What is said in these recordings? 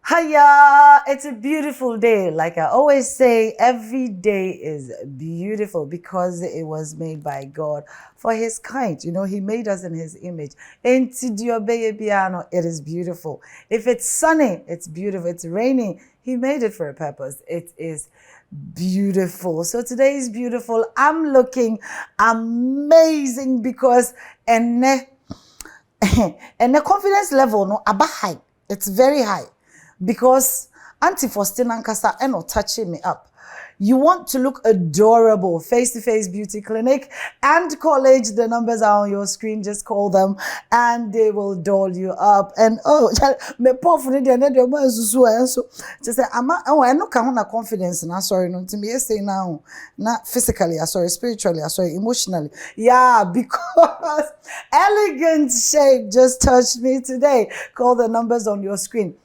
Hiya! It's a beautiful day. Like I always say, every day is beautiful because it was made by God for His kind. You know, He made us in His image. It is beautiful. If it's sunny, it's beautiful. It's raining, He made it for a purpose. It is beautiful. So today is beautiful. I'm looking amazing because and the confidence level no aba high. It's very high. Because Auntie Faustina Nkasa not touching me up. You want to look adorable. Face-to-face beauty clinic and college. The numbers are on your screen. Just call them and they will doll you up. And me poor for the so just say I no can confidence na sorry no to me say now not physically sorry spiritually sorry emotionally yeah because elegant shape just touched me today. Call the numbers on your screen.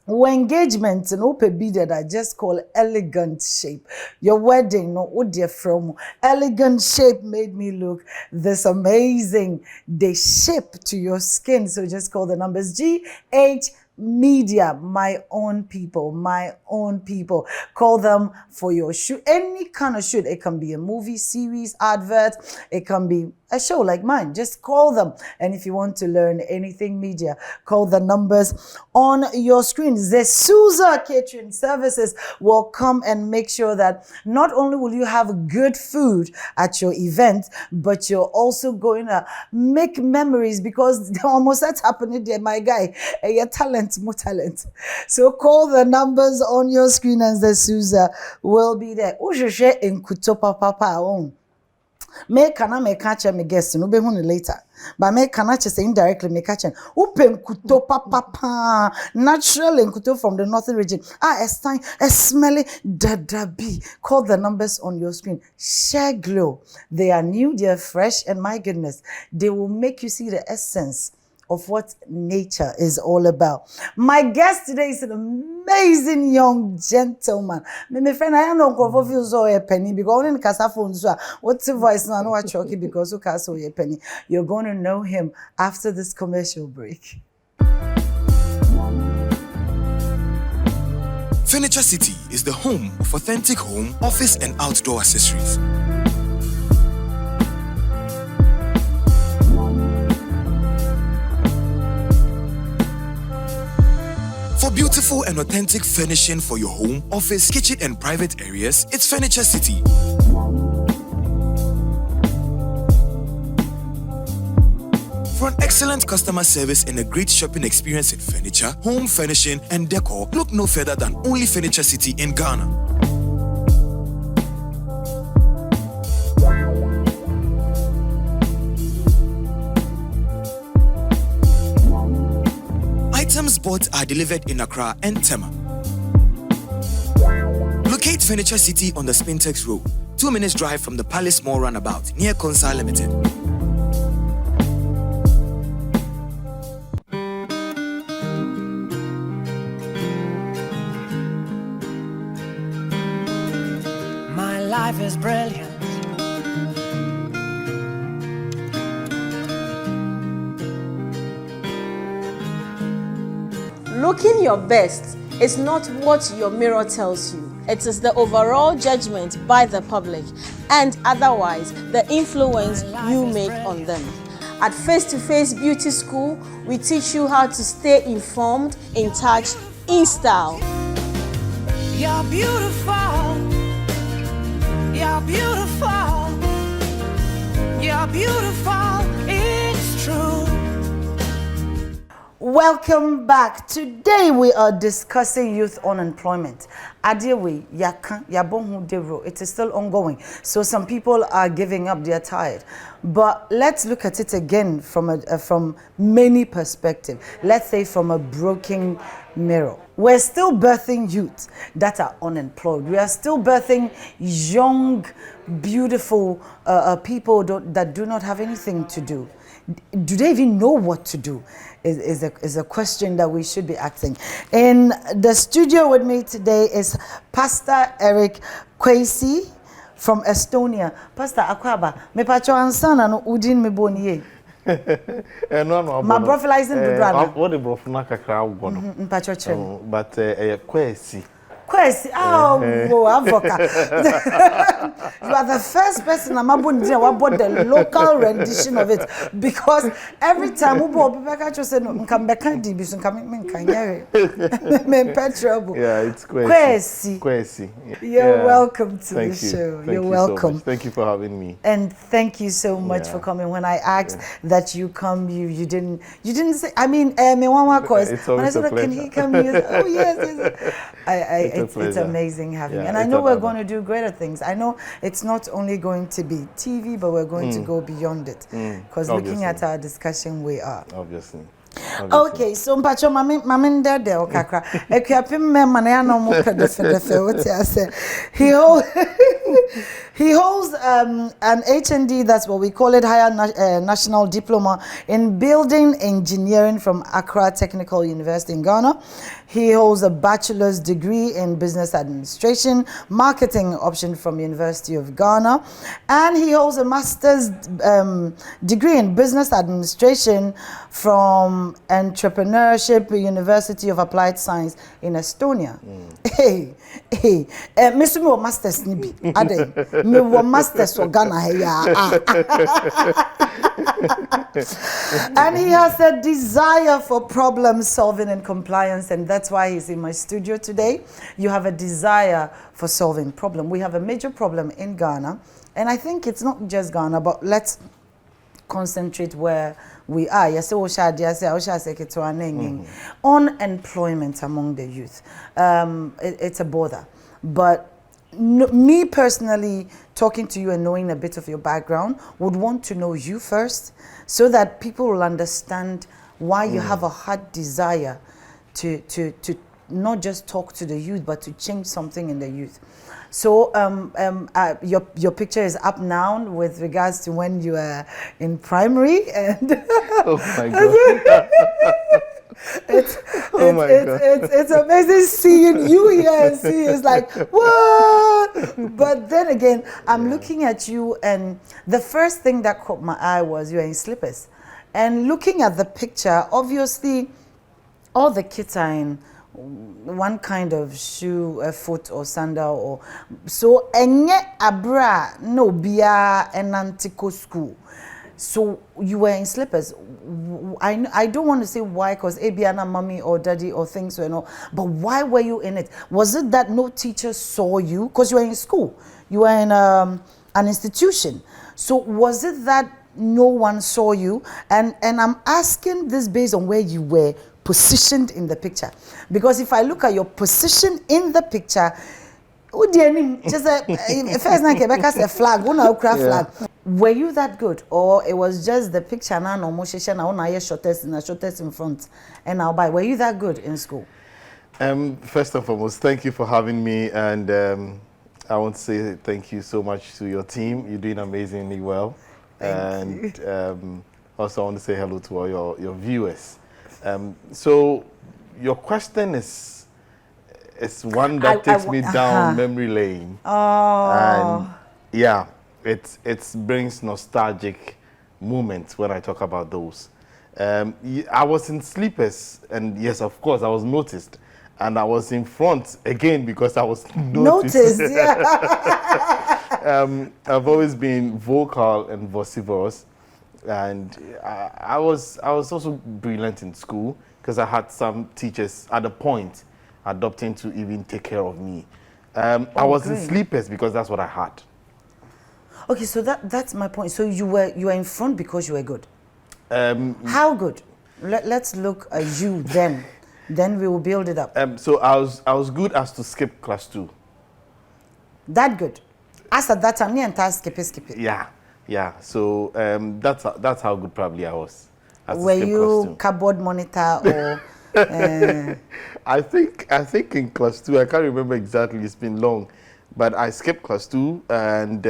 Engagement and open be that I just call elegant shape. Your wedding, no, what dear from elegant shape made me look this amazing. They shape to your skin. So just call the numbers GH Media, my own people. Call them for your shoot. Any kind of shoot. It can be a movie, series, advert. It can be a show like mine. Just call them. And if you want to learn anything media, call the numbers on your screen. Zesuza Catering Services will come and make sure that not only will you have good food at your event, but you're also going to make memories because almost that's happening there, my guy. Your talent, more talent. So call the numbers on your screen and Zesuza will be there. Ujoshe in Kutopa Papa. Me kana me catch me guest no be hunu later. But me kana say indirectly me catch upen kuto papa natural enkuto from the northern region. It's time a smelly dadabi. Call the numbers on your screen. Share Glow. They are new, they are fresh, and my goodness, they will make you see the essence of what nature is all about. My guest today is an amazing young gentleman. My friend, I don't know if you saw a penny because in casa phone so what's the voice now? I know what choky because you can't saw a penny. You're going to know him after this commercial break. Furniture City is the home of authentic home, office, and outdoor accessories. For beautiful and authentic furnishing for your home, office, kitchen, and private areas, it's Furniture City. For an excellent customer service and a great shopping experience in furniture, home furnishing, and decor, look no further than only Furniture City in Ghana. Items bought are delivered in Accra and Tema. Locate Furniture City on the Spintex Road, 2 minutes drive from the Palace Mall Runabout near Consa Limited. My life is brilliant. Looking your best is not what your mirror tells you. It is the overall judgment by the public and otherwise the influence you make on them. At Face-to-Face Beauty School, we teach you how to stay informed, in touch, in style. You're beautiful. You're beautiful. You're beautiful. It's true. Welcome back. Today we are discussing youth unemployment. Adewe yaka yabonhu devro. It is still ongoing. So some people are giving up, they're tired. But let's look at it again from many perspectives. Let's say from a broken mirror. We're still birthing youth that are unemployed. We are still birthing young, beautiful people that do not have anything to do. Do they even know what to do? Is a question that we should be asking. In the studio with me today is Pastor Eric Kwesi from Estonia. Pastor Akwaba, me pacho ansana no udin me boniye. No. My brofilizing Dudrana. What the brofuna kakra ugono. Mpachoche. But kwesi. Kwesi, avoka. You are the first person I'm about the local rendition of it because every time we go, people just say no, come back and do some coming kanyere. Me petrol. Yeah, it's kwesi. Kwesi. You're welcome to the show. Thank You're you welcome. So much. Thank you for having me. And thank you so much for coming. When I asked that you come, you didn't say. I mean, me one cause. When I said, can he come? Oh yes. It's amazing having you. And I know we're going to do greater things. I know it's not only going to be TV, but we're going to go beyond it. Because looking at our discussion, we are. Obviously. Okay, so mpacho mami ndede okakra. Ekuapim me manaya no mo pedefe what I say. He holds an HND, that's what we call it, Higher National Diploma in Building Engineering from Accra Technical University in Ghana. He holds a bachelor's degree in business administration, marketing option from University of Ghana, and he holds a master's degree in business administration from Entrepreneurship University of Applied Science in Estonia. Hey, Mr. Mo masters nibi ade me wo masters for Ghana and he has a desire for problem solving and compliance, and that's why he's in my studio today. You have a desire for solving problem. We have a major problem in Ghana, and I think it's not just Ghana, but let's concentrate where we are. Unemployment among the youth. It's a bother. But me personally, talking to you and knowing a bit of your background, would want to know you first so that people will understand why you have a heart desire to not just talk to the youth, but to change something in the youth. So your picture is up now with regards to when you were in primary, and oh my God. It's amazing seeing you here and see it's like what. But then again, I'm looking at you, and the first thing that caught my eye was you are in slippers. And looking at the picture, obviously all the kids are in one kind of shoe, a foot or sandal, or so enye abra no bia enantiko school. So you were in slippers. I don't want to say why, because Abiana mommy or daddy or things, you know, but why were you in it? Was it that no teacher saw you? Because you were in school, you were in an institution. So was it that no one saw you? And I'm asking this based on where you were positioned in the picture, because if I look at your position in the picture, just first night Quebec's a flag, flag. Were you that good, or it was just the picture na no motion na una shortest in front and now by? Were you that good in school? First and foremost, thank you for having me, and I want to say thank you so much to your team. You're doing amazingly well. Thank you. Also I want to say hello to all your viewers. So your question is one that takes me down memory lane. Oh. And yeah, it brings nostalgic moments when I talk about those. I was in slippers, and yes, of course, I was noticed. And I was in front again because I was noticed. Yeah. I've always been vocal and vociferous. And I was also brilliant in school because I had some teachers at the point adopting to even take care of me. I was in slippers because that's what I had. Okay, so that's my point. So you were in front because you were good. How good? Let's look at you then. Then we will build it up. So I was good as to skip class 2. That good. As at that time, me and skip it. Yeah, so that's how good probably I was. Were you cardboard monitor or? I think in class 2, I can't remember exactly. It's been long, but I skipped class 2 and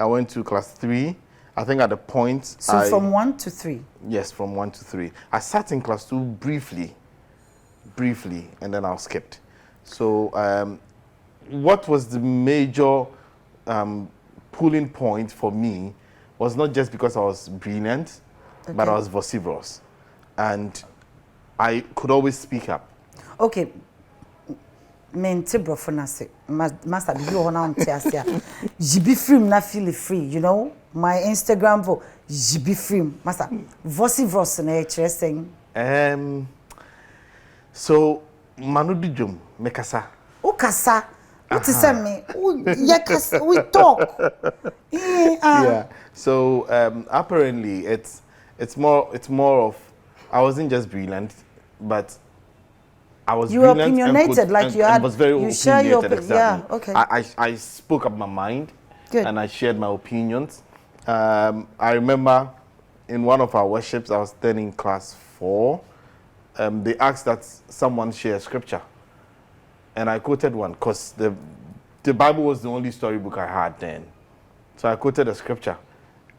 I went to class 3. I think at the point. So from 1 to 3. Yes, from 1 to 3. I sat in class 2 briefly, and then I was skipped. So what was the major pulling point for me was not just because I was brilliant, but I was vociferous. And I could always speak up. Okay. Mente brofo na se master bi ho na onte ase a jibi film na feel free, you know, my Instagram for jibi film master vociferous na e kire sen so manudi jom mekasa o kasa what is me we talk yeah, so apparently it's more of I wasn't just brilliant, but I was you were brilliant opinionated, like you had, was very you share your opinionated, yeah, exactly. okay. I spoke up my mind. Good. And I shared my opinions. I remember in one of our worships, I was then in class 4. They asked that someone share a scripture, and I quoted one because the Bible was the only storybook I had then. So I quoted a scripture.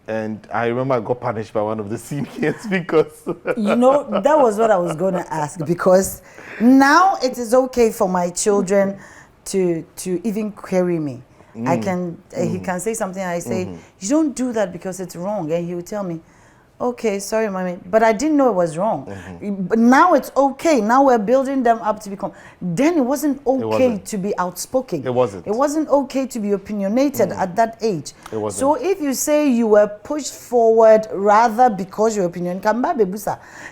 And I remember I got punished by one of the seniors because... You know, that was what I was going to ask, because now it is okay for my children to even query me. I can, he can say something, I say, you don't do that because it's wrong. And he will tell me, okay, sorry, mommy, but I didn't know it was wrong. But now it's okay. Now we're building them up to become. Then it wasn't okay to be outspoken. It wasn't. It wasn't okay to be opinionated at that age. It wasn't. So if you say you were pushed forward rather because your opinion,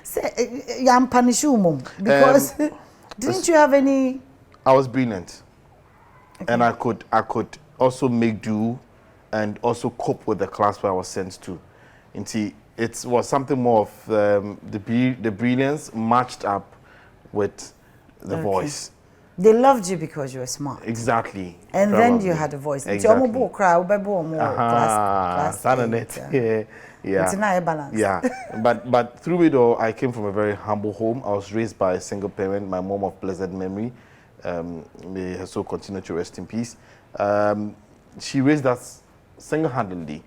say, I'm punishing because didn't you have any? I was brilliant, and I could also make do, and also cope with the class where I was sent to. It was something more of the brilliance matched up with the voice. They loved you because you were smart. Exactly. And Probably. then you had a voice. Exactly. Class Yeah. It's not a balance. Yeah. but through it all, I came from a very humble home. I was raised by a single parent, my mom of blessed memory. May her soul continue to rest in peace. She raised us single-handedly.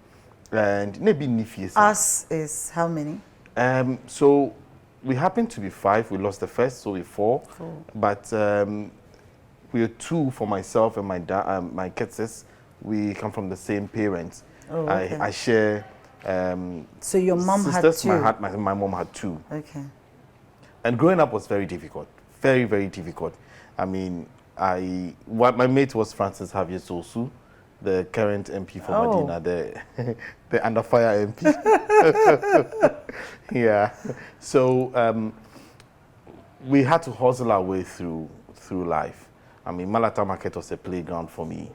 And maybe Nifies. Us is how many? So we happened to be 5. We lost the first, so we're 4. But we are 2 for myself and my dad, my kids. We come from the same parents. Oh, okay. I share. So your mom sisters, had 2. My mom had 2. Okay. And growing up was very difficult. Very, very difficult. I mean, my mate was Francis Javier Sosu, the current MP for Medina, the under fire MP. Yeah. So we had to hustle our way through life. I mean, Malata Market was a playground for me.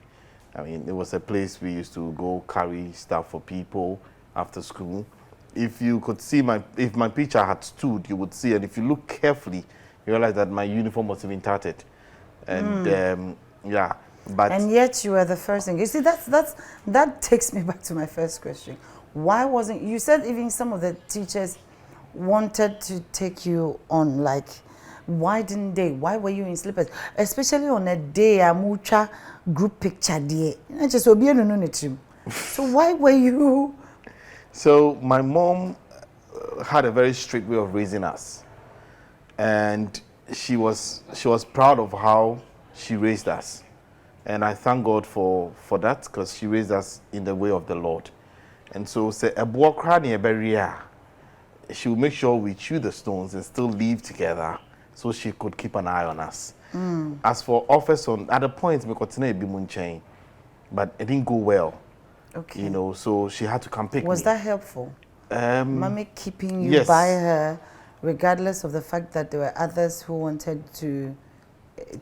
I mean, it was a place we used to go carry stuff for people after school. If you could see if my picture had stood, you would see, and if you look carefully, you realize that my uniform was even tattered. And yeah. But and yet you were the first thing. You see, that takes me back to my first question. Why wasn't you said even some of the teachers wanted to take you on, like, why didn't they? Why were you in slippers? Especially on a day a mucha group picture day. So why were you? So my mom had a very strict way of raising us, and she was proud of how she raised us. And I thank God for that, because she raised us in the way of the Lord. And so, say a she would make sure we chew the stones and still live together, so she could keep an eye on us. As for office at the point, but it didn't go well. Okay. You know, so she had to come pick me. Was that helpful? Mommy keeping you by her, regardless of the fact that there were others who wanted to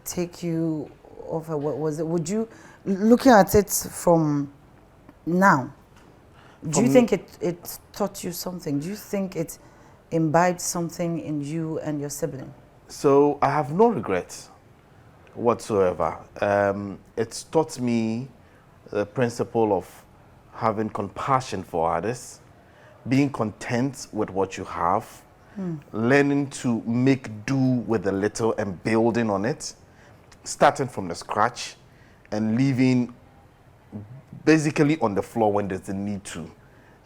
take you off her. What was it? Would you, looking at it from now, do you think it taught you something? Do you think it imbibed something in you and your sibling? So I have no regrets whatsoever. It's taught me the principle of having compassion for others, being content with what you have, learning to make do with the little and building on it, starting from the scratch and leaving basically on the floor when there's a need to,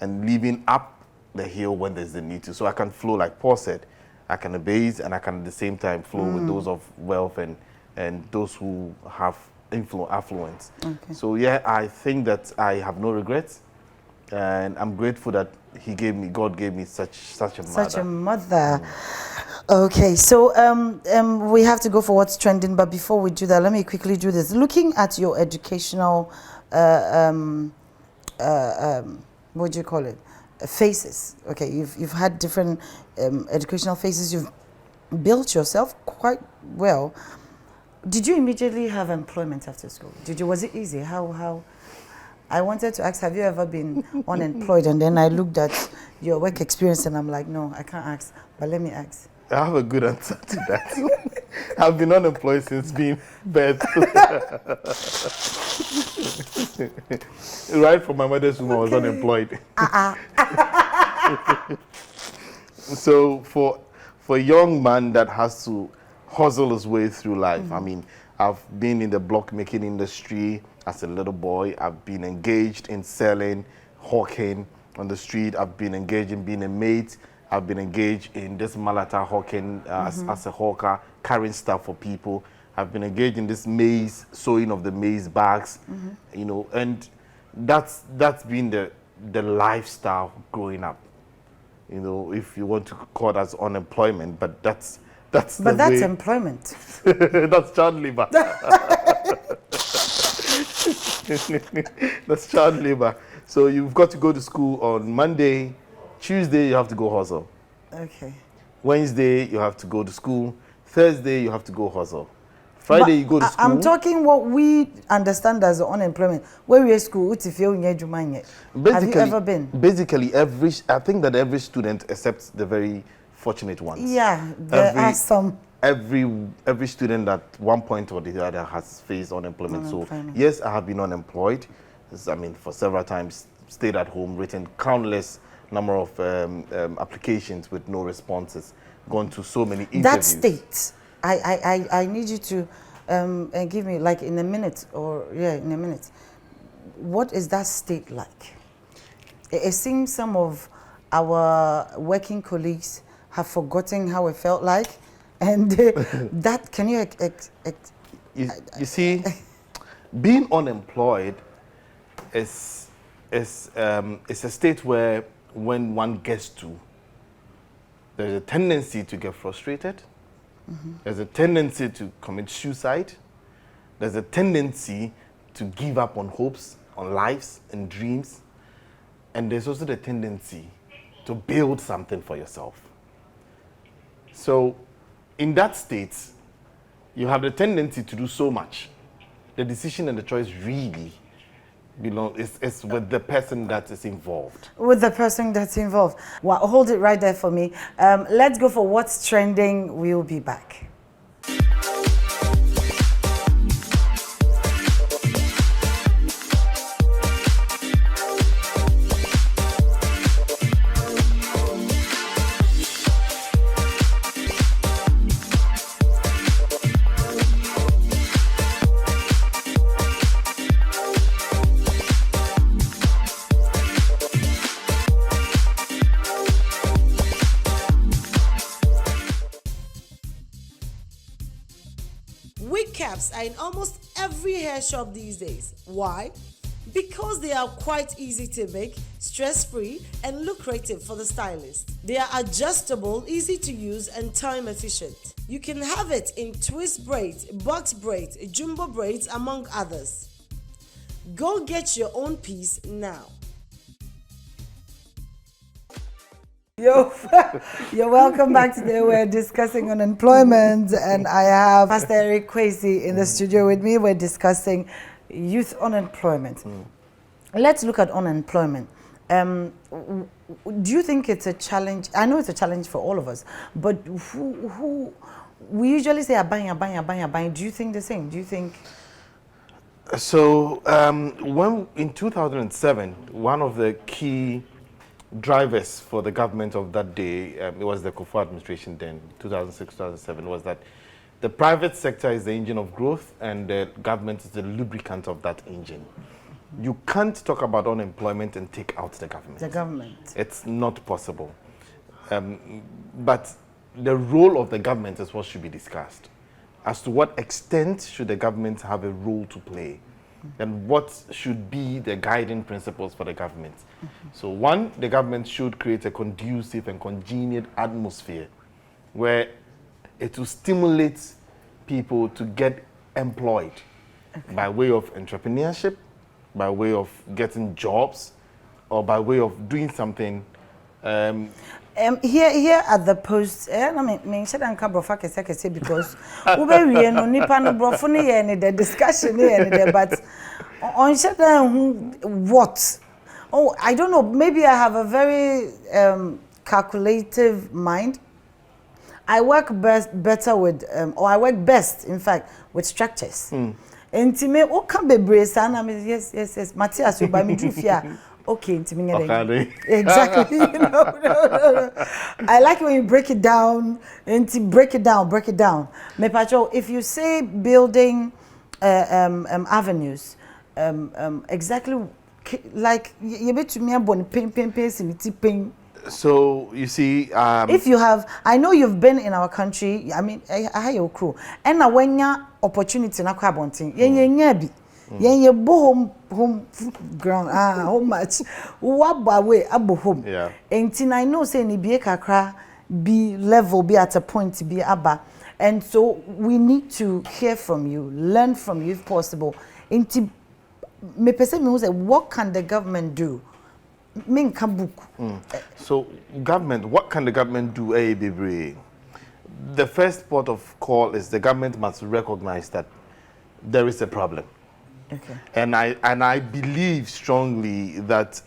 and leaving up the hill when there's a need to. So I can flow, like Paul said, I can abase and I can at the same time flow with those of wealth and those who have affluence. Okay. So yeah, I think that I have no regrets. And I'm grateful that God gave me such a mother. Such a mother. Okay, so we have to go for what's trending, but before we do that, let me quickly do this. Looking at your educational, what do you call it? Phases. Okay, you've had different educational phases. You've built yourself quite well. Did you immediately have employment after school? Was it easy? How? I wanted to ask, have you ever been unemployed? And then I looked at your work experience and I'm like, no, I can't ask, but let me ask. I have a good answer to that. I've been unemployed since being birth. Right from my mother's womb, I was unemployed. So for a young man that has to hustle his way through life, I mean, I've been in the block making industry as a little boy. I've been engaged in selling, hawking on the street. I've been engaged in being a mate. I've been engaged in this Malata hawking as a hawker, carrying stuff for people. I've been engaged in this maize, sewing of the maize bags, you know, and that's been the lifestyle growing up. You know, if you want to call it as unemployment, but that's employment. That's child labor. That's child labor. So you've got to go to school on Monday. Tuesday, you have to go hustle. Okay. Wednesday, you have to go to school. Thursday, you have to go hustle. Friday, you go to school. I'm talking what we understand as unemployment. Where we at school, have you ever been? Basically, I think that every student, except the very fortunate ones. Yeah, there are some. Every student at one point or the other has faced unemployment. So yes, I have been unemployed. I mean, for several times, stayed at home, written countless number of applications with no responses, gone to so many interviews. That state, I need you to give me, like, in a minute, what is that state like? It seems some of our working colleagues have forgotten how it felt like, and that, can you you see, being unemployed is a state where, when one gets to, there's a tendency to get frustrated. There's a tendency to commit suicide. There's a tendency to give up on hopes, on lives and dreams. And there's also the tendency to build something for yourself. So in that state, you have the tendency to do so much. The decision and the choice really is with the person that is involved. With the person that's involved. Well, hold it right there for me. Let's go for what's trending. We'll be back. Wig caps are in almost every hair shop these days. Why? Because they are quite easy to make, stress-free, and lucrative for the stylist. They are adjustable, easy to use, and time efficient. You can have it in twist braids, box braids, jumbo braids, among others. Go get your own piece now. You're welcome back. Today we're discussing unemployment, and I have Pastor Eric Kwesi in the studio with me. We're discussing youth unemployment. Let's look at unemployment. Do you think it's a challenge? I know it's a challenge for all of us, but who we usually say abang. Do you think the same? Do you think? So when in 2007, one of the key drivers for the government of that day, it was the Kufuor administration then, 2006-2007, was that the private sector is the engine of growth and the government is the lubricant of that engine. You can't talk about unemployment and take out the government. The government. It's not possible. But the role of the government is what should be discussed. As to what extent should the government have a role to play then what should be the guiding principles for the government? So one, the government should create a conducive and congenial atmosphere where it will stimulate people to get employed by way of entrepreneurship, by way of getting jobs, or by way of doing something. Here at the post, I mean, said and Cabrofa can say because we no nipa no brofuni and the discussion here, but on what? Oh, I don't know. Maybe I have a very calculative mind. I work better with, or I work best, in fact, with structures. Intime, o can be brace, and I mean, yes. Matthias, you buy me drifia. Okay, intime. Exactly. You know. I like when you break it down. Break it down. Me pacho, if you say building avenues, exactly like you bet to me about pin. So you see, if you have, I know you've been in our country. I mean, I have your crew, and now when you opportunity na kwa bonting, ye bo home ground how much what way abo home. Yeah. And I know say ni be kakra be level be at a point to be aba, and so we need to hear from you, learn from you if possible. Inti me person me who say what can the government do? So government, what can the government do? The first port of call is the government must recognize that there is a problem. Okay. And I believe strongly that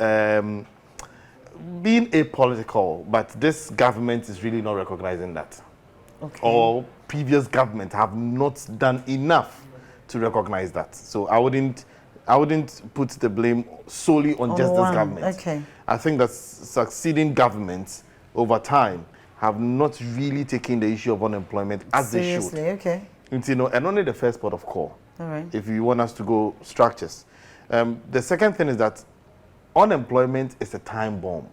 being apolitical, but this government is really not recognizing that. Okay. Or previous government have not done enough to recognize that. So I wouldn't put the blame solely on just this government. Okay. I think that succeeding governments over time have not really taken the issue of unemployment as Seriously, they should. okay. You know, and only the first port of call. All right. If you want us to go structures. The second thing is that unemployment is a time bomb.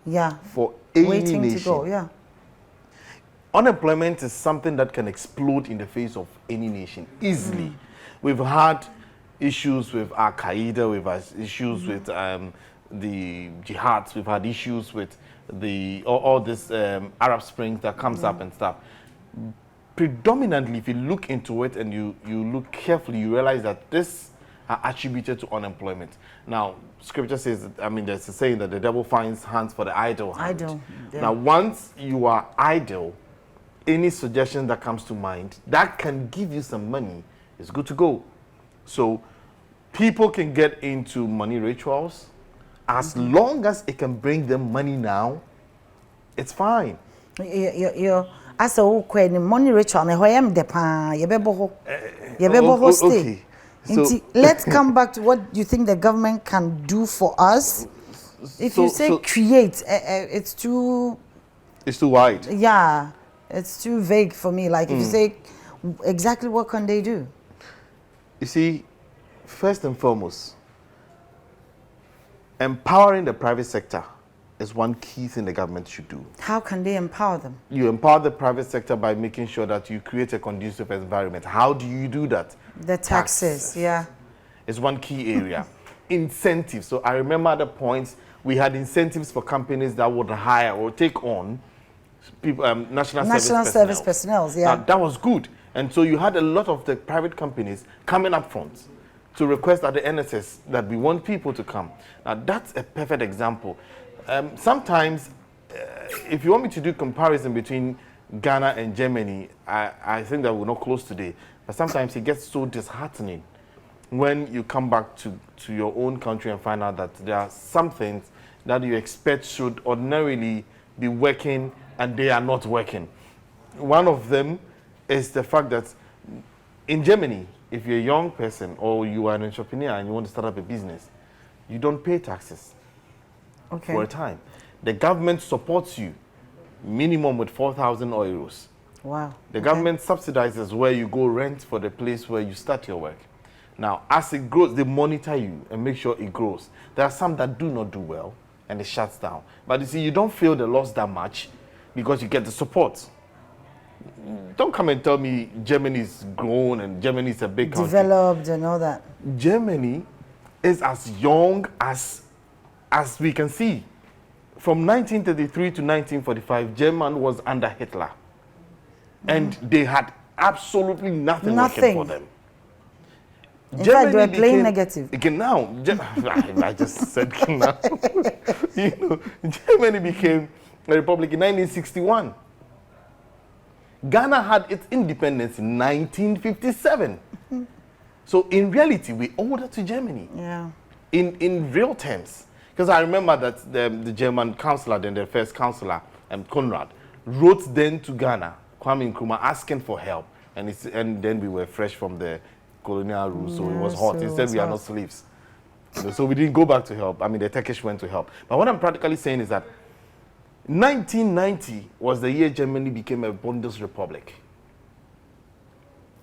Yeah. For any Waiting nation. to go, yeah. Unemployment is something that can explode in the face of any nation easily. We've had issues with Al Qaeda, we've had issues with the jihads, we've had issues with all this Arab Spring that comes up and stuff. Predominantly, if you look into it and you look carefully, you realize that this are attributed to unemployment. Now, scripture says, I mean, there's a saying that the devil finds hands for the idle hand. Idle, yeah. Now, once you are idle, any suggestion that comes to mind that can give you some money is good to go. So people can get into money rituals as long as it can bring them money now. It's fine. You as a when money ritual na hoyam de pa yebebo ho stay. Okay. So Let's come back to what you think the government can do for us. If you say create, it's too wide. Yeah, it's too vague for me. Like if you say exactly what can they do? You see, first and foremost, empowering the private sector is one key thing the government should do. How can they empower them? You empower the private sector by making sure that you create a conducive environment. How do you do that? The taxes, yeah. Is one key area. Incentives. So I remember at the point we had incentives for companies that would hire or take on people, national service personnel. Yeah. That was good. And so you had a lot of the private companies coming up front to request at the NSS that we want people to come. Now that's a perfect example. Sometimes, if you want me to do comparison between Ghana and Germany, I think that we're not close today. But sometimes it gets so disheartening when you come back to your own country and find out that there are some things that you expect should ordinarily be working and they are not working. One of them is the fact that in Germany, if you're a young person or you are an entrepreneur and you want to start up a business, you don't pay taxes. Okay. For a time. The government supports you minimum with 4,000 euros. Wow. The government subsidizes where you go rent for the place where you start your work. Now, as it grows, they monitor you and make sure it grows. There are some that do not do well and it shuts down. But you see, you don't feel the loss that much because you get the support. don't come and tell me Germany's grown and Germany's a big country. Developed and all that. Germany is as young as we can see. From 1933 to 1945, Germany was under Hitler. And they had absolutely nothing working for them. In fact, they were playing negative. Genau. I just said genau. You know, Germany became a republic in 1961. Ghana had its independence in 1957. So in reality, we owed it to Germany. Yeah. In real terms. Because I remember that the German chancellor, then the first chancellor, Conrad, wrote then to Ghana, Kwame Nkrumah, asking for help. And then we were fresh from the colonial rule, so it was hot. so Instead, it's we are hot. not slaves. You know, so we didn't go back to help. I mean, the Turkish went to help. But what I'm practically saying is that 1990 was the year Germany became a Bundesrepublic.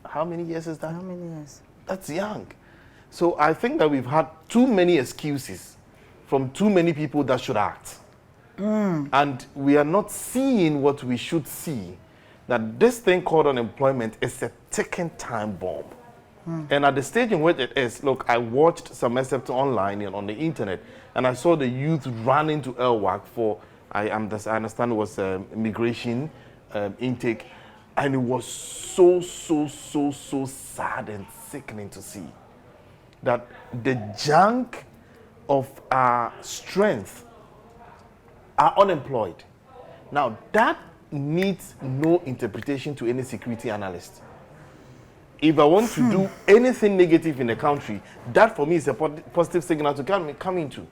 How many years is that? How many years? That's young. So I think that we've had too many excuses from too many people that should act. And we are not seeing what we should see, that this thing called unemployment is a ticking time bomb. And at the stage in which it is, look, I watched some excerpts online and on the internet, and I saw the youth run into Elwak for, I understand it was immigration intake, and it was so sad and sickening to see that the junk of our strength are unemployed. Now, that needs no interpretation to any security analyst. If I want to do anything negative in the country, that for me is a positive signal to come into.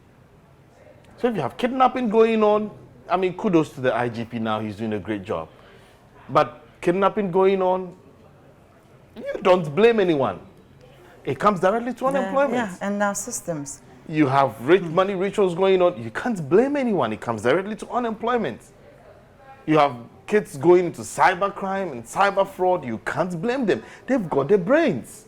So if you have kidnapping going on, I mean, kudos to the IGP now, he's doing a great job. But kidnapping going on, you don't blame anyone. It comes directly to unemployment. Yeah, and now systems. You have money rituals going on, you can't blame anyone. It comes directly to unemployment. You have kids going into cybercrime and cyber fraud, you can't blame them. They've got their brains.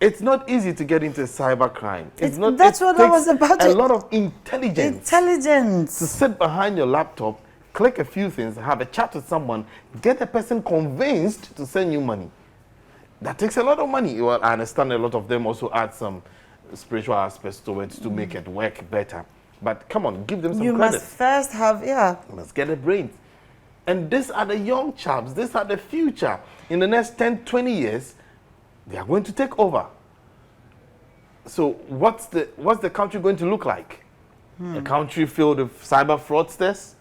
It's not easy to get into cybercrime. That's what I was about to... A lot of intelligence. Intelligence. To sit behind your laptop, click a few things, have a chat with someone, get a person convinced to send you money. That takes a lot of money. Well, I understand a lot of them also add some spiritual aspects to it to make it work better. But come on, give them some You credit. must first have, yeah. You must get a brain. And these are the young chaps. These are the future. In the next 10, 20 years, they are going to take over. So what's the country going to look like? A country filled with cyber fraudsters?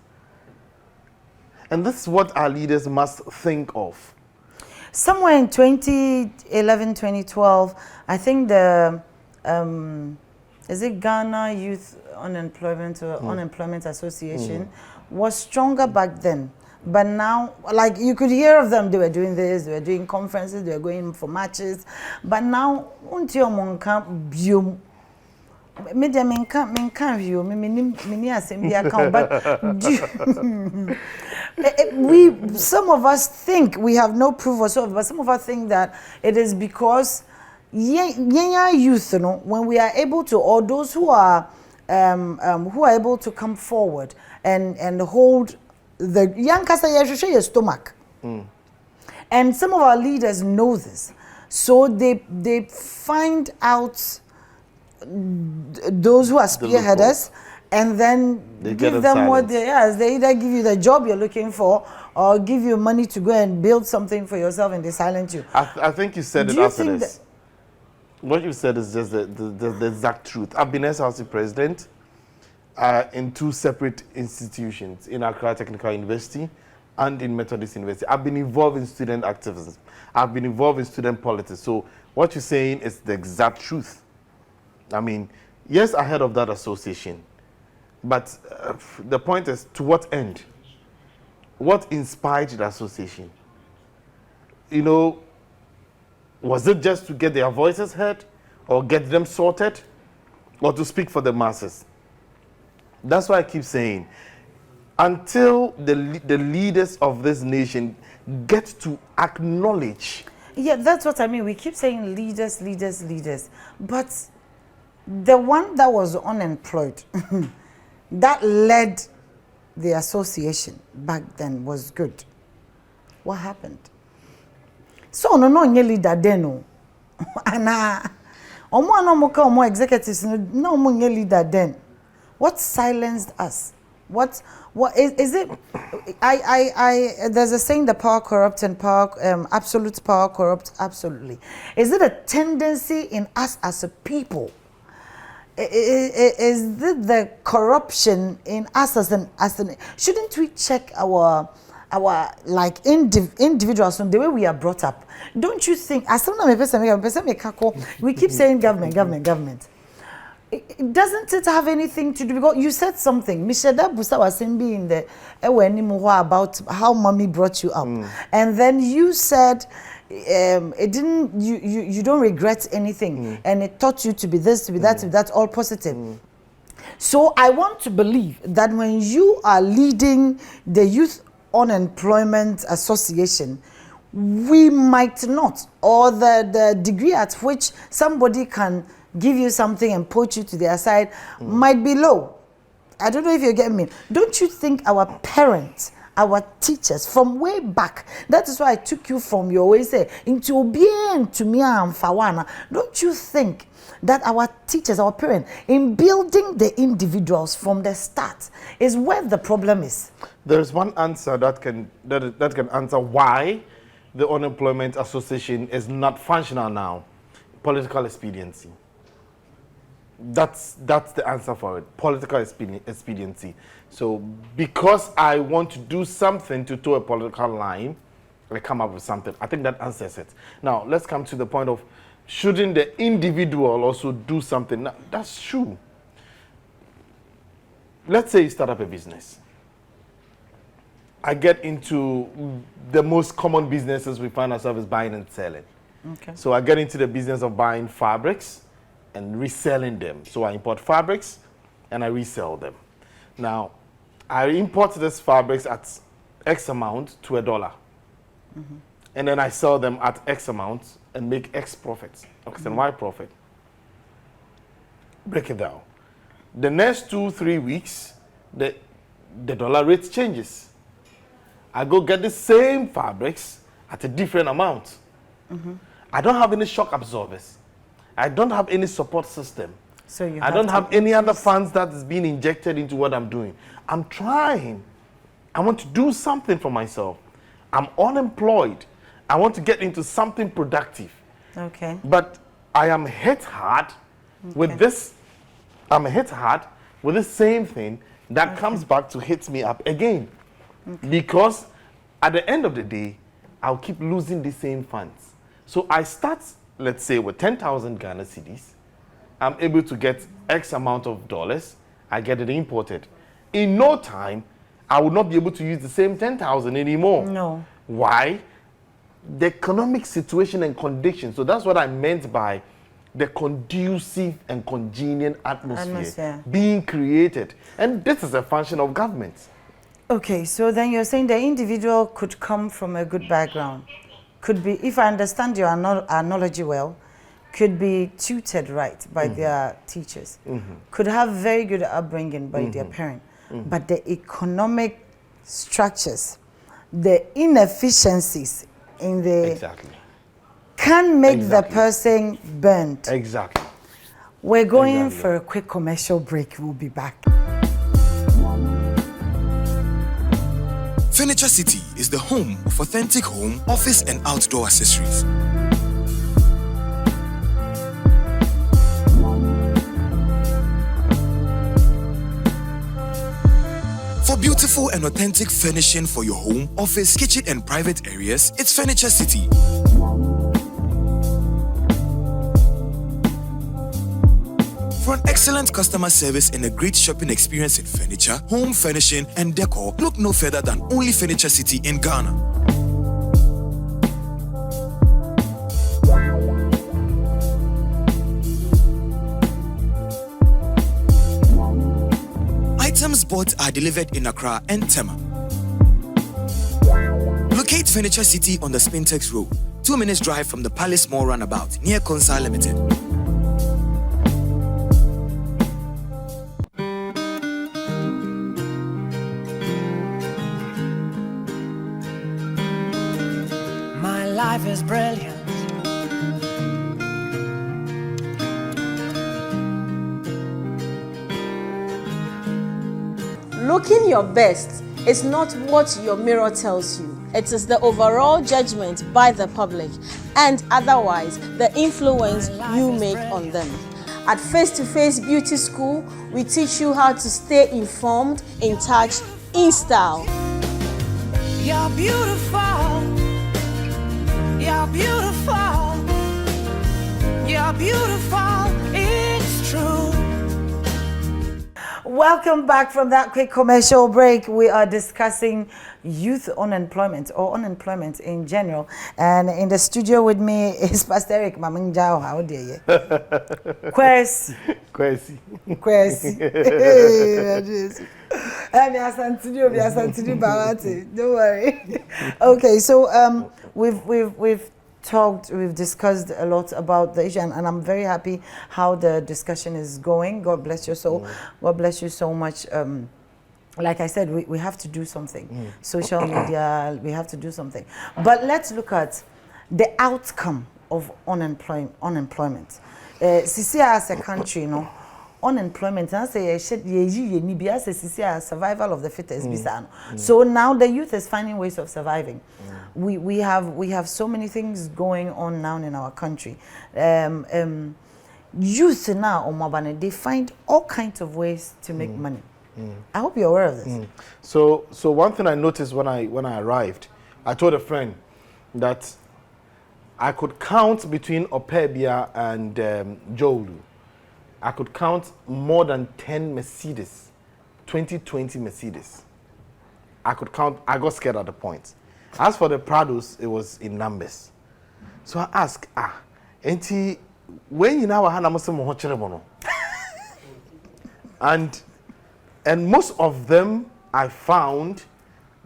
And this is what our leaders must think of. Somewhere in 2011, 2012, I think the, is it Ghana Youth Unemployment or Unemployment Association was stronger back then. But now, like, you could hear of them, they were doing this, they were doing conferences, they were going for matches. But now, until monka biom, media menka view, mini assembly account. But some of us think we have no proof or so, but some of us think that it is because youth, you know, when we are able to, or those who are able to come forward and hold the young your stomach. And some of our leaders know this. So they find out those who are spearheaders and then They give get them what silence. they either give you the job you're looking for or give you money to go and build something for yourself and they silence you. I think you said Do it you after think this. What you said is just the exact truth. I've been SRC president in two separate institutions, in Accra Technical University and in Methodist University. I've been involved in student activism. I've been involved in student politics. So what you're saying is the exact truth. I mean, yes, I heard of that association. But the point is, to what end? What inspired the association? You know, was it just to get their voices heard or get them sorted or to speak for the masses? That's why I keep saying, until the leaders of this nation get to acknowledge. Yeah, that's what I mean. We keep saying leaders, leaders, leaders. But the one that was unemployed, that led the association back then was good. What happened? So no leader then no. Ana omo executives no leader then. What silenced us? What is it? There's a saying, the power corrupt and absolute power corrupt absolutely. Is it a tendency in us as a people? Is it the corruption in us as an shouldn't we check our like individuals from the way we are brought up? Don't you think, as someone we keep saying government. Doesn't it have anything to do, because you said something, Misheda Busa was saying in the about how mommy brought you up, and then you said it didn't, you don't regret anything, and it taught you to be this, to be that, to be that, all positive. So I want to believe that when you are leading the Youth Unemployment Association, we might not, or the degree at which somebody can give you something and put you to their side might be low. I don't know if you get me. Don't you think our parents, our teachers from way back, that is why I took you from your way say into being to me and Fawana. Don't you think that our teachers, our parents, in building the individuals from the start is where the problem is? There is one answer that can answer why the Unemployment Association is not functional now. Political expediency. That's the answer for it. Political expediency. So because I want to do something to toe a political line, I come up with something. I think that answers it. Now let's come to the point of, shouldn't the individual also do something? Now, that's true. Let's say you start up a business. I get into the most common businesses we find ourselves is buying and selling. Okay. So I get into the business of buying fabrics and reselling them. So I import fabrics and I resell them. Now, I import these fabrics at X amount to $1. And then I sell them at X amount and make X profits, X and Y profit. Break it down. The next 2-3 weeks, the dollar rate changes. I go get the same fabrics at a different amount. I don't have any shock absorbers. I don't have any support system. So you I don't have any other funds that is being injected into what I'm doing. I'm trying. I want to do something for myself. I'm unemployed. I want to get into something productive. Okay. But I am hit hard with this. I'm hit hard with the same thing that comes back to hit me up again. Because at the end of the day, I'll keep losing the same funds. So I start, let's say, with 10,000 Ghana cedis. I'm able to get X amount of dollars. I get it imported. In no time, I will not be able to use the same 10,000 anymore. No. Why? The economic situation and conditions. So that's what I meant by the conducive and congenial atmosphere being created. And this is a function of government. Okay, so then you're saying the individual could come from a good background. Could be, if I understand your analogy well, could be tutored right by their teachers. Could have very good upbringing by their parent. But the economic structures, the inefficiencies in the can make the person burnt. Exactly. We're going for a quick commercial break. We'll be back. Furniture City is the home of authentic home, office, and outdoor accessories. For beautiful and authentic furnishing for your home, office, kitchen, and private areas, it's Furniture City. For an excellent customer service and a great shopping experience in furniture, home furnishing, and decor, look no further than only Furniture City in Ghana. Items bought are delivered in Accra and Tema. Locate Furniture City on the Spintex Road, 2 minutes drive from the Palace Mall Roundabout near Consa Limited. life is brilliant. Looking your best is not what your mirror tells you. It is the overall judgment by the public and otherwise the influence you make on them. At Face to Face Beauty School, we teach you how to stay informed, in touch, in style. You're beautiful. You're beautiful. You're beautiful. It's true. Welcome back from that quick commercial break. We are discussing youth unemployment or unemployment in general. And in the studio with me is Pastor Eric Mamangjao. How dare you? Kwesi. Kwesi. Don't worry. Okay, so we've discussed a lot about the issue, and I'm very happy how the discussion is going. God bless your soul. God bless you so much. Like I said, we have to do something. Social media, we have to do something. But let's look at the outcome of unemployment. Sisi as a country, unemployment, I say survival of the fittest. So now the youth is finding ways of surviving. We have so many things going on now in our country. Youth now, they find all kinds of ways to make money. I hope you're aware of this. So one thing I noticed when I arrived, I told a friend that I could count between Opebia and Jolu. I could count more than 10 Mercedes, 2020 Mercedes. I could count. I got scared at the point. As for the Prados, it was in numbers. So I asked, enti when you now have and most of them I found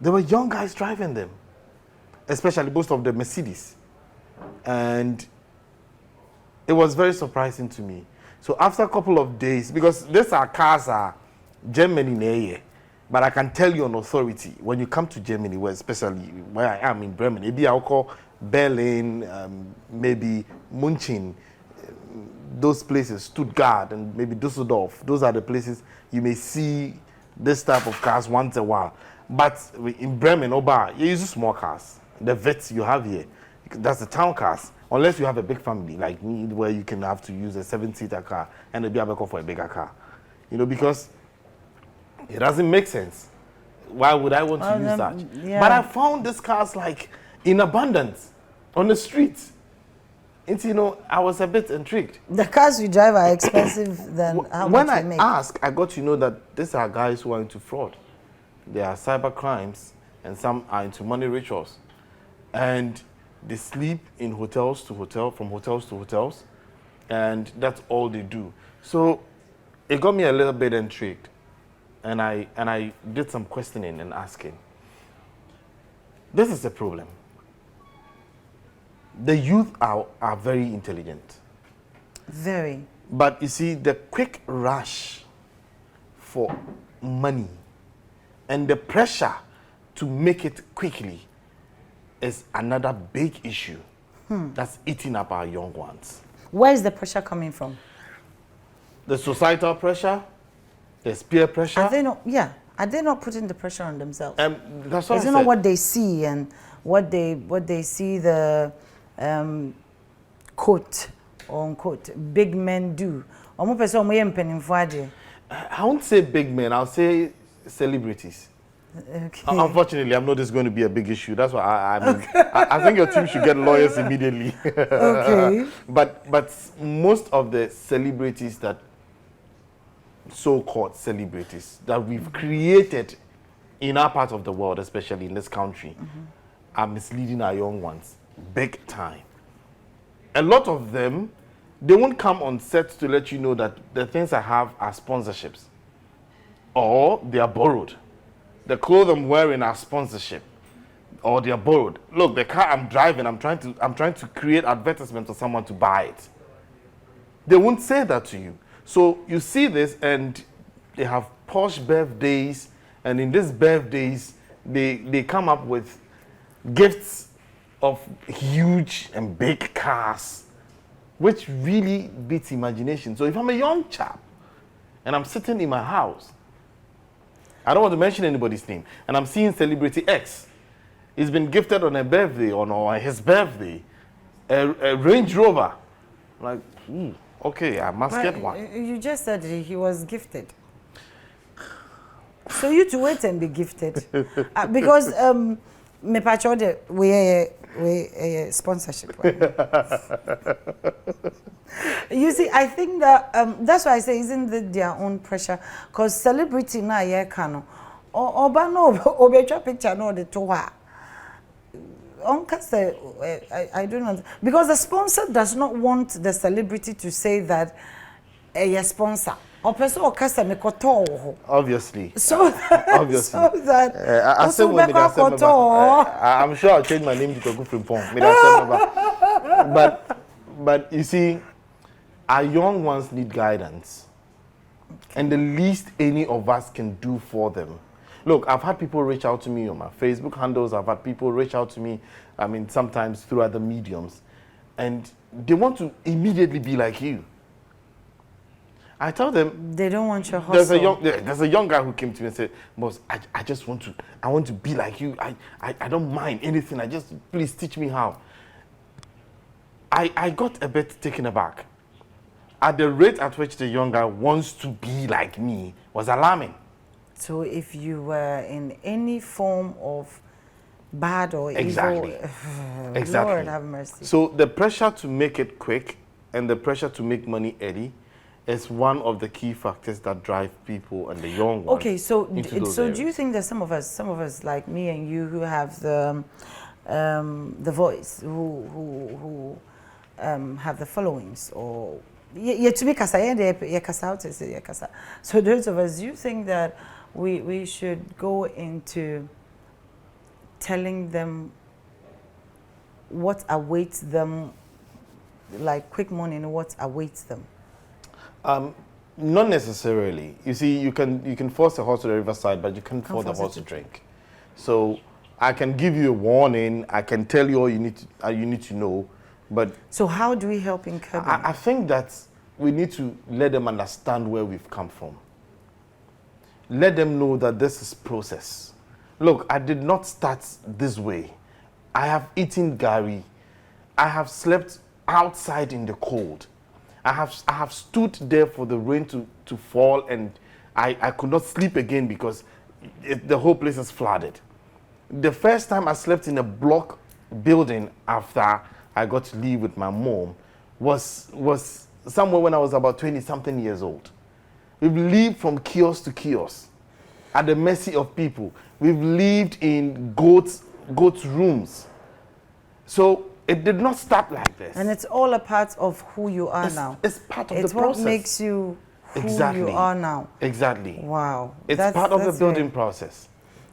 there were young guys driving them, especially most of the Mercedes, and it was very surprising to me. So after a couple of days, because these are cars are Germany, but I can tell you on authority, when you come to Germany, where especially where I am in Bremen, maybe I'll call Berlin, maybe München, those places, Stuttgart, and maybe Düsseldorf. Those are the places you may see this type of cars once in a while. But in Bremen, Oba, you use small cars. The vets you have here, that's the town cars. Unless you have a big family like me, where you can have to use a 7-seater car and maybe have a call for a bigger car. Because it doesn't make sense. Why would I want to use that? Yeah. But I found these cars like in abundance on the streets. And I was a bit intrigued. The cars we drive are expensive than how when much I we make. asked, I got to know that these are guys who are into fraud. They are cyber crimes, and some are into money rituals. And they sleep in hotels to hotel, from hotels to hotels, and that's all they do. So it got me a little bit intrigued, and I did some questioning and asking. This is a problem. The youth are very intelligent. Very. But you see, the quick rush for money and the pressure to make it quickly is another big issue that's eating up our young ones. Where is the pressure coming from? The societal pressure, there's peer pressure. Are they not putting the pressure on themselves? That's what Is it not what they see and what they see the quote or unquote big men do? I won't say big men, I'll say celebrities. Okay. Unfortunately, I'm not just going to be a big issue. That's why I think your team should get lawyers immediately. Okay. But most of the celebrities that, so-called celebrities that we've created in our part of the world, especially in this country, are misleading our young ones big time. A lot of them, they won't come on set to let you know that the things I have are sponsorships or they are borrowed. The clothes I'm wearing are sponsorship or they are borrowed. Look, the car I'm driving, I'm trying to create advertisement for someone to buy it. They won't say that to you. So you see this, and they have posh birthdays, and in these birthdays, they come up with gifts of huge and big cars, which really beats imagination. So if I'm a young chap and I'm sitting in my house, I don't want to mention anybody's name, and I'm seeing celebrity X, he's been gifted on a birthday, on his birthday, a Range Rover. I'm like, okay, I must get one. You just said he was gifted. So you to wait and be gifted. Because me pacho we sponsorship. You see, I think that that's why I say isn't it their own pressure? Because celebrity na ye kano. Oba no obecha picture no the towa. I don't know, because the sponsor does not want the celebrity to say that a sponsor or person or customer koto. Obviously. So obviously. So that I still want I'm sure I'll change my name to Togu Frimpong. But you see, our young ones need guidance. And the least any of us can do for them. Look, I've had people reach out to me on my Facebook handles. I've had people reach out to me, I mean, sometimes through other mediums. And they want to immediately be like you. I tell them... They don't want your hustle. There's a young guy who came to me and said, Boss, I just want to be like you. I don't mind anything. Please teach me how. I got a bit taken aback. At the rate at which the young guy wants to be like me was alarming. So if you were in any form of bad or exactly. evil, exactly. Lord have mercy. So the pressure to make it quick and the pressure to make money early is one of the key factors that drive people and the young ones. Okay, so do you think that some of us like me and you who have the voice, who have the followings, or so those of us, you think that we should go into telling them what awaits them, like quick money, and what awaits them? Not necessarily. You see, you can force a horse to the riverside, but you can't force the horse to drink. So I can give you a warning. I can tell you all you need to know, but so how do we help in curbing? I think that we need to let them understand where we've come from. Let them know that this is process. Look, I did not start this way. I have eaten gari. I have slept outside in the cold. I have stood there for the rain to fall, and I could not sleep again because the whole place is flooded. The first time I slept in a block building after I got to live with my mom was somewhere when I was about 20-something years old. We've lived from kiosk to kiosk at the mercy of people. We've lived in goats' rooms. So it did not start like this. And it's all a part of who you are now. It's part of the process. It's what makes you who you are now. Exactly. Wow. It's part of the building process.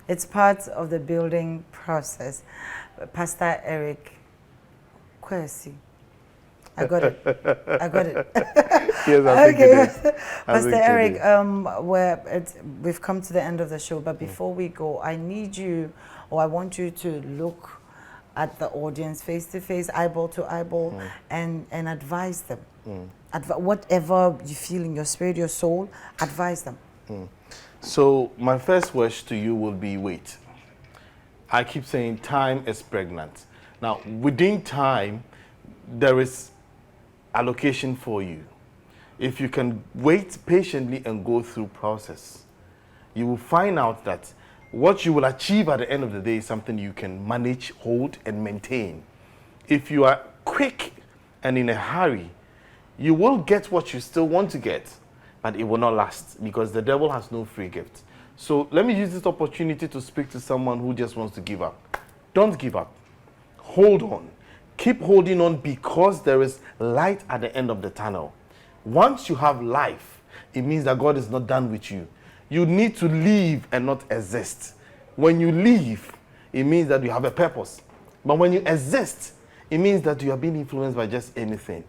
It's part of the building process. Pastor Eric Kwesi. I got it. Yes, I think it is. Pastor Eric, we've come to the end of the show, but before we go, I need you, or I want you to look at the audience face to face, eyeball to eyeball, and advise them. Whatever you feel in your spirit, your soul, advise them. So my first wish to you will be wait. I keep saying time is pregnant. Now, within time, there is allocation for you. If you can wait patiently and go through process, you will find out that what you will achieve at the end of the day is something you can manage, hold, and maintain. If you are quick and in a hurry, you will get what you still want to get, but it will not last because the devil has no free gift. So let me use this opportunity to speak to someone who just wants to give up. Don't give up. Hold on. Keep holding on because there is light at the end of the tunnel. Once you have life, it means that God is not done with you. You need to live and not exist. When you live, it means that you have a purpose. But when you exist, it means that you are being influenced by just anything.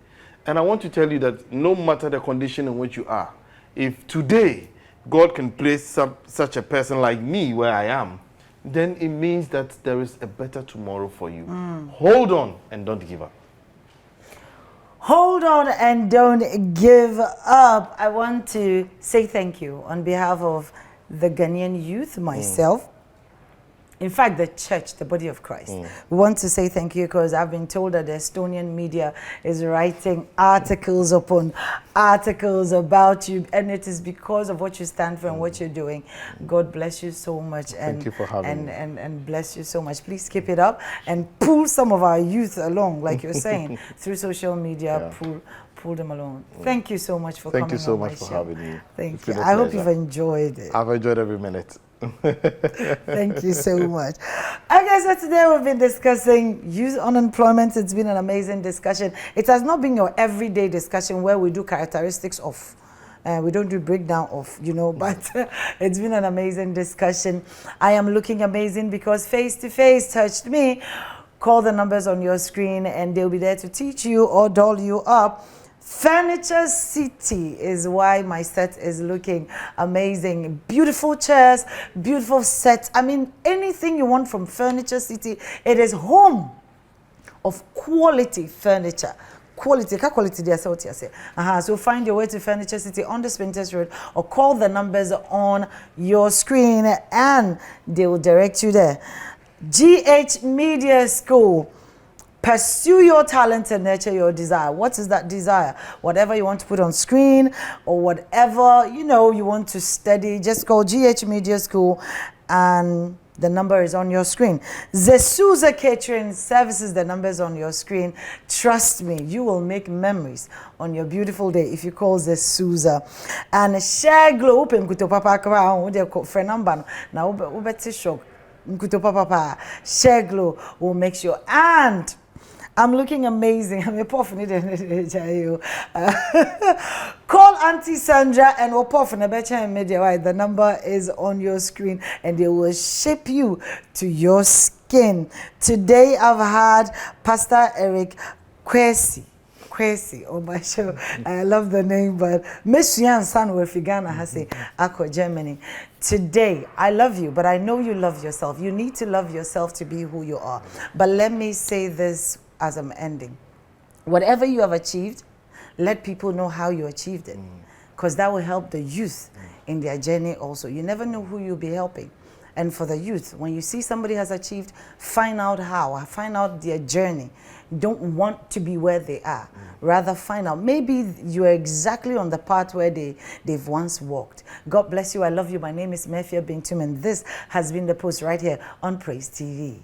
And I want to tell you that no matter the condition in which you are, if today God can place such a person like me where I am, then it means that there is a better tomorrow for you. Hold on and don't give up. Hold on and don't give up. I want to say thank you on behalf of the Ghanaian youth, myself. In fact, the church, the body of Christ. We want to say thank you because I've been told that the Estonian media is writing articles upon articles about you, and it is because of what you stand for and what you're doing. God bless you so much. And, Thank you for having me. And bless you so much. Please keep it up and pull some of our youth along, like you're saying, through social media. Pull them along. Thank you so much for coming. Thank you so on much my for show. having me. Thank It's you. been a I hope pleasure. you've enjoyed it. I've enjoyed every minute. Thank you so much. Okay, so today we've been discussing youth unemployment. It's been an amazing discussion. It has not been your everyday discussion where we do characteristics of, we don't do breakdown of, you know, but it's been an amazing discussion. I am looking amazing because Face to Face touched me. Call the numbers on your screen and they'll be there to teach you or doll you up. Furniture City is why my set is looking amazing. Beautiful chairs, beautiful sets. I mean, anything you want from Furniture City, it is home of quality furniture. Quality they say what you say. So find your way to Furniture City on the Spinters Road or call the numbers on your screen and they will direct you there. GH Media School. Pursue your talent and nurture your desire. What is that desire? Whatever you want to put on screen or whatever, you know, you want to study, just call GH Media School and the number is on your screen. Zesuza Catering Services, the number is on your screen. Trust me, you will make memories on your beautiful day if you call Zesuza. And Share Glow, Mkuto Papa Crown, they call friend number. Now, Ubeti Shock, Mkuto Papa, Share Glow will make sure. And I'm looking amazing. I'm a puff. Call Auntie Sandra and we'll puff in a better media. Right? The number is on your screen and they will shape you to your skin. Today I've had Pastor Eric Kwesi on my show. I love the name, but Miss Yan San where Figana has say Akko Germany. Today, I love you, but I know you love yourself. You need to love yourself to be who you are. But let me say this as I'm ending. Whatever you have achieved, let people know how you achieved it. Because that will help the youth in their journey also. You never know who you'll be helping. And for the youth, when you see somebody has achieved, find out how, find out their journey. Don't want to be where they are. Rather find out. Maybe you are exactly on the path where they've once walked. God bless you. I love you. My name is Mefia Bintum, and this has been The Post right here on Praise TV.